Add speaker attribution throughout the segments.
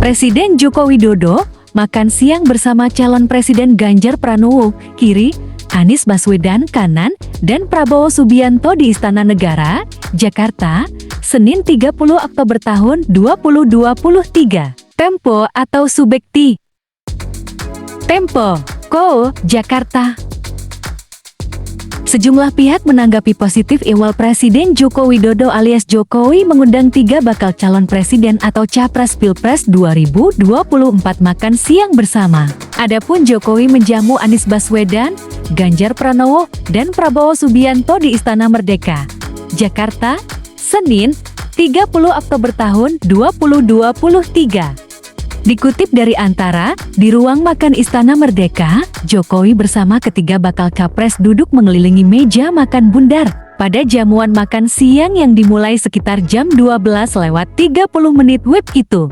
Speaker 1: Presiden Joko Widodo makan siang bersama calon Presiden Ganjar Pranowo, kiri, Anies Baswedan, kanan, dan Prabowo Subianto di Istana Negara, Jakarta, Senin 30 Oktober tahun 2023. Tempo atau Subekti. Tempo, Ko, Jakarta. Sejumlah pihak menanggapi positif ihwal Presiden Joko Widodo alias Jokowi mengundang 3 bakal calon presiden atau capres Pilpres 2024 makan siang bersama. Adapun Jokowi menjamu Anies Baswedan, Ganjar Pranowo, dan Prabowo Subianto di Istana Merdeka, Jakarta, Senin, 30 Oktober tahun 2023. Dikutip dari Antara, di ruang makan Istana Merdeka, Jokowi bersama ketiga bakal capres duduk mengelilingi meja makan bundar pada jamuan makan siang yang dimulai sekitar jam 12:30 WIB itu.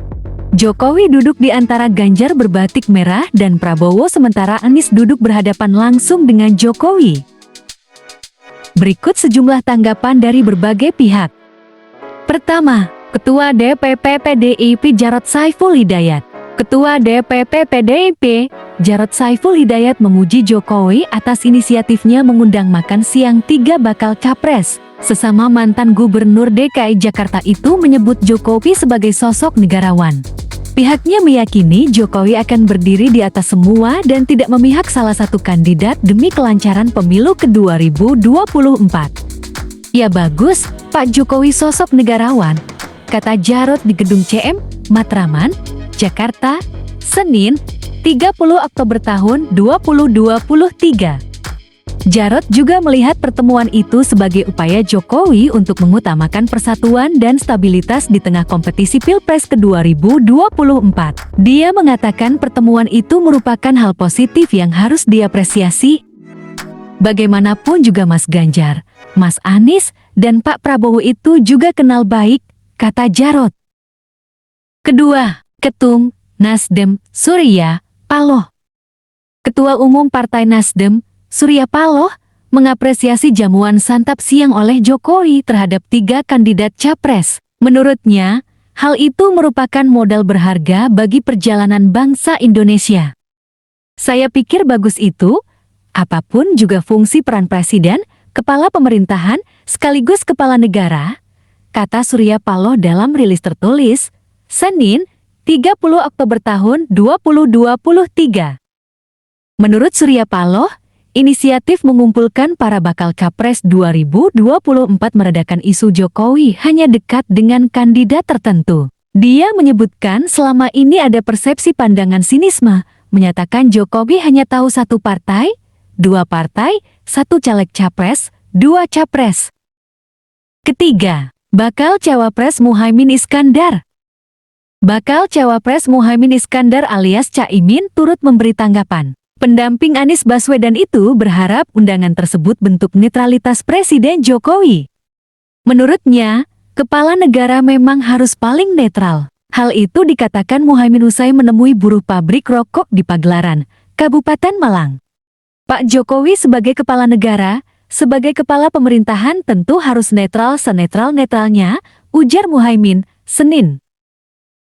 Speaker 1: Jokowi duduk di antara Ganjar berbatik merah dan Prabowo sementara Anies duduk berhadapan langsung dengan Jokowi. Berikut sejumlah tanggapan dari berbagai pihak. Pertama, Ketua DPP PDIP Jarod Saiful Hidayat. Ketua DPP PDIP, Jarod Saiful Hidayat memuji Jokowi atas inisiatifnya mengundang makan siang 3 bakal capres. Sesama mantan Gubernur DKI Jakarta itu menyebut Jokowi sebagai sosok negarawan. Pihaknya meyakini Jokowi akan berdiri di atas semua dan tidak memihak salah satu kandidat demi kelancaran pemilu ke 2024. Ya bagus, Pak Jokowi sosok negarawan, kata Jarod di Gedung CM, Matraman, Jakarta, Senin, 30 Oktober tahun 2023. Jarod juga melihat pertemuan itu sebagai upaya Jokowi untuk mengutamakan persatuan dan stabilitas di tengah kompetisi Pilpres ke 2024. Dia mengatakan pertemuan itu merupakan hal positif yang harus diapresiasi. Bagaimanapun juga Mas Ganjar, Mas Anies, dan Pak Prabowo itu juga kenal baik, kata Jarod. Kedua, Ketum Nasdem Surya Paloh. Ketua Umum Partai Nasdem Surya Paloh mengapresiasi jamuan santap siang oleh Jokowi terhadap 3 kandidat capres. Menurutnya, hal itu merupakan modal berharga bagi perjalanan bangsa Indonesia. Saya pikir bagus itu, apapun juga fungsi peran presiden, kepala pemerintahan, sekaligus kepala negara, kata Surya Paloh dalam rilis tertulis, Senin, 30 Oktober tahun 2023. Menurut Surya Paloh, inisiatif mengumpulkan para bakal capres 2024 meredakan isu Jokowi hanya dekat dengan kandidat tertentu. Dia menyebutkan selama ini ada persepsi pandangan sinisme, menyatakan Jokowi hanya tahu 1 partai, 2 partai, 1 caleg capres, 2 capres. Ketiga, bakal cawapres Muhaimin Iskandar. Bakal cawapres Muhaimin Iskandar alias Caimin turut memberi tanggapan. Pendamping Anies Baswedan itu berharap undangan tersebut bentuk netralitas Presiden Jokowi. Menurutnya, kepala negara memang harus paling netral. Hal itu dikatakan Muhaimin usai menemui buruh pabrik rokok di Pagelaran, Kabupaten Malang. Pak Jokowi sebagai kepala negara, sebagai kepala pemerintahan tentu harus netral senetral-netralnya, ujar Muhaimin, Senin.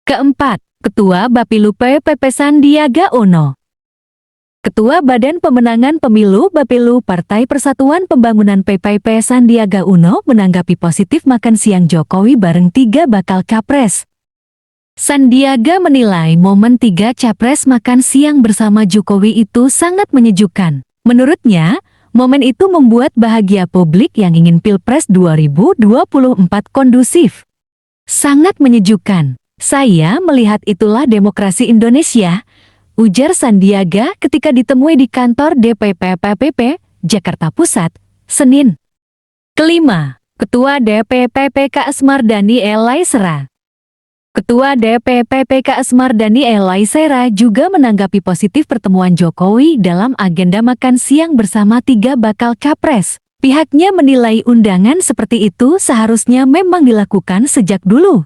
Speaker 1: Keempat, Ketua Bapilu PP Sandiaga Uno. Ketua Badan Pemenangan Pemilu Bapilu Partai Persatuan Pembangunan PPP Sandiaga Uno menanggapi positif makan siang Jokowi bareng 3 bakal capres. Sandiaga menilai momen 3 capres makan siang bersama Jokowi itu sangat menyejukkan. Menurutnya, momen itu membuat bahagia publik yang ingin Pilpres 2024 kondusif. Sangat menyejukkan. Saya melihat itulah demokrasi Indonesia, ujar Sandiaga ketika ditemui di kantor DPP PPP, Jakarta Pusat, Senin. Kelima, Ketua DPP PKS Mardani Elaisera. Ketua DPP PKS Mardani Elaisera juga menanggapi positif pertemuan Jokowi dalam agenda makan siang bersama 3 bakal capres. Pihaknya menilai undangan seperti itu seharusnya memang dilakukan sejak dulu.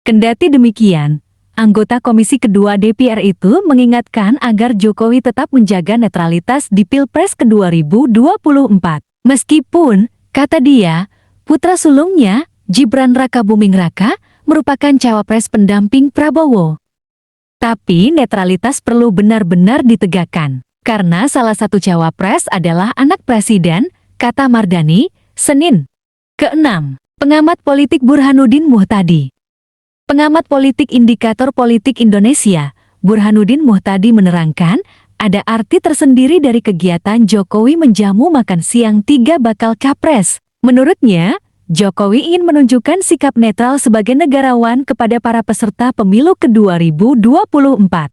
Speaker 1: Kendati demikian, anggota Komisi Kedua DPR itu mengingatkan agar Jokowi tetap menjaga netralitas di Pilpres ke 2024. Meskipun, kata dia, putra sulungnya, Gibran Rakabuming Raka, merupakan cawapres pendamping Prabowo. Tapi netralitas perlu benar-benar ditegakkan. Karena salah satu cawapres adalah anak presiden, kata Mardani, Senin. Keenam, pengamat politik Burhanuddin Muhtadi. Pengamat politik Indikator Politik Indonesia, Burhanuddin Muhtadi menerangkan, ada arti tersendiri dari kegiatan Jokowi menjamu makan siang 3 bakal capres. Menurutnya, Jokowi ingin menunjukkan sikap netral sebagai negarawan kepada para peserta pemilu ke-2024.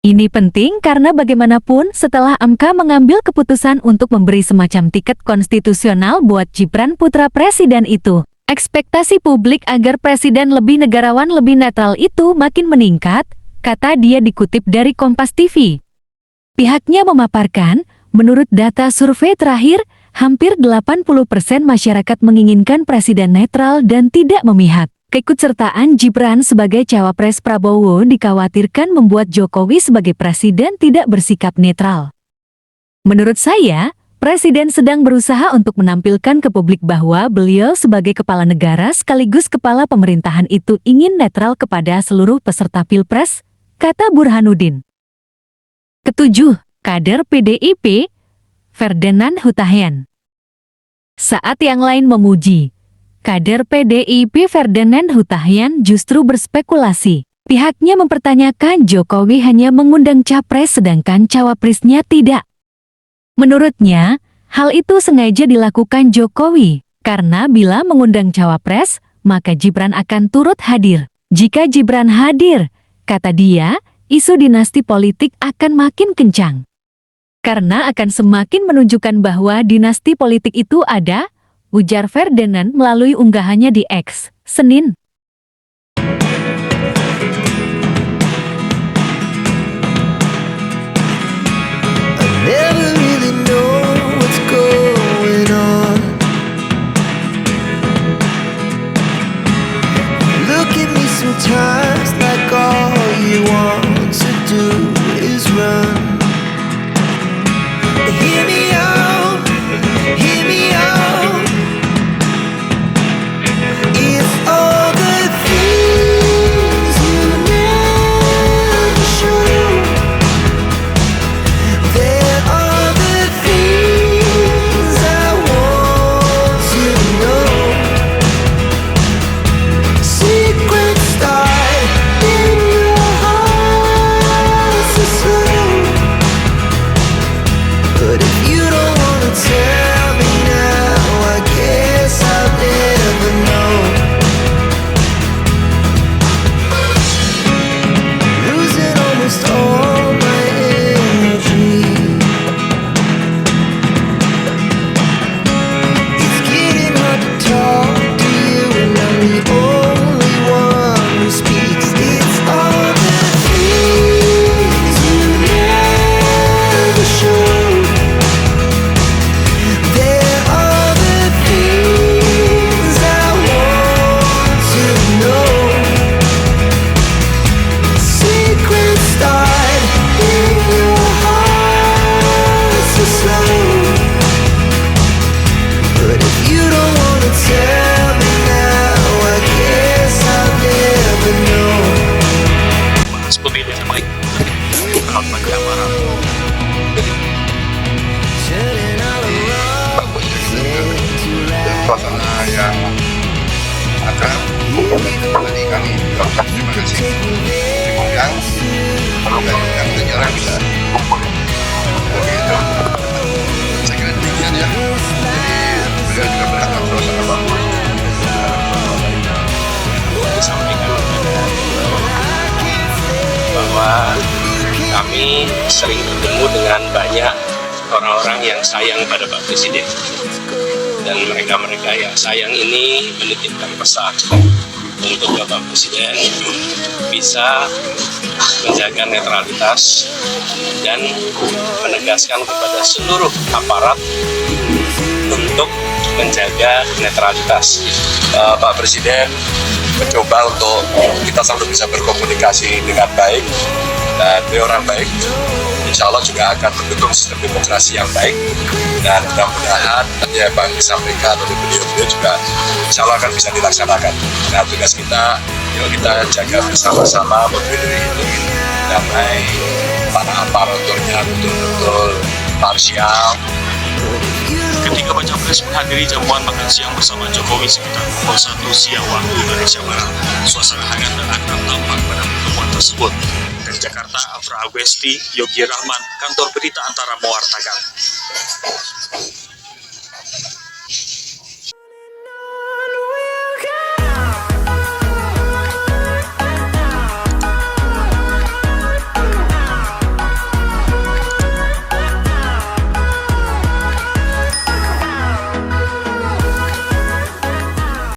Speaker 1: Ini penting karena bagaimanapun setelah MK mengambil keputusan untuk memberi semacam tiket konstitusional buat Gibran putra presiden itu, ekspektasi publik agar presiden lebih negarawan lebih netral itu makin meningkat, kata dia dikutip dari Kompas TV. Pihaknya memaparkan, menurut data survei terakhir, hampir 80% masyarakat menginginkan presiden netral dan tidak memihak. Keikutsertaan Gibran sebagai cawapres Prabowo dikhawatirkan membuat Jokowi sebagai presiden tidak bersikap netral. Menurut saya, presiden sedang berusaha untuk menampilkan ke publik bahwa beliau sebagai kepala negara sekaligus kepala pemerintahan itu ingin netral kepada seluruh peserta Pilpres, kata Burhanuddin. Ketujuh, kader PDIP, Ferdinand Hutahian. Saat yang lain memuji, kader PDIP Ferdinand Hutahian justru berspekulasi. Pihaknya mempertanyakan Jokowi hanya mengundang capres sedangkan cawapresnya tidak. Menurutnya, hal itu sengaja dilakukan Jokowi, karena bila mengundang cawapres, maka Gibran akan turut hadir. Jika Gibran hadir, kata dia, isu dinasti politik akan makin kencang. Karena akan semakin menunjukkan bahwa dinasti politik itu ada, ujar Ferdinand melalui unggahannya di X, Senin.
Speaker 2: Sometimes like all you want to do is run. Hear me out, hear me out. It's all the things you never show. There are the things I want to know. Secret start in your heart so slow. But if you don't wanna tell me now, I guess I'll never know. Losing almost all my energy. It's getting hard to talk to you, and I'm the only one who speaks. It's all the things you never show. There are the things I want to know. Secret start in your heart so slow. But if you don't wanna tell me now, I guess I'll never know.
Speaker 3: Pemilu terbaik kalau pada para
Speaker 2: Turning all around,
Speaker 4: suasana yang ada tadi kami ucapkan terima kasih diundang dan menyerah bisa begitu saya kira demikian ya. Jadi beliau juga berharap suasana bagus
Speaker 3: disampaikan bahwa kami sering bertemu dengan banyak orang-orang yang sayang pada Pak Presiden, dan mereka-mereka yang sayang ini menitipkan pesan untuk Bapak Presiden bisa menjaga netralitas dan menegaskan kepada seluruh aparat untuk menjaga netralitas.
Speaker 4: Pak Presiden mencoba untuk kita selalu bisa berkomunikasi dengan baik dan beliau orang baik. insya Allah juga akan mendukung sistem demokrasi yang baik, dan mudah-mudahan ya Bang disampaikan oleh beliau juga insya Allah akan bisa dilaksanakan. Nah, tugas kita, yuk kita jaga bersama-sama pemilu ini damai, para aparaturnya betul-betul parsial.
Speaker 5: Ketika Baca Pres menghadiri jamuan makan siang bersama Jokowi sekitar pukul 1 siang waktu Indonesia Barat, suasana hangat dan akrab tampak pada pertemuan tersebut. Dari Jakarta, Afra Agwesti, Yogi Rahman, Kantor Berita Antara mewartakan.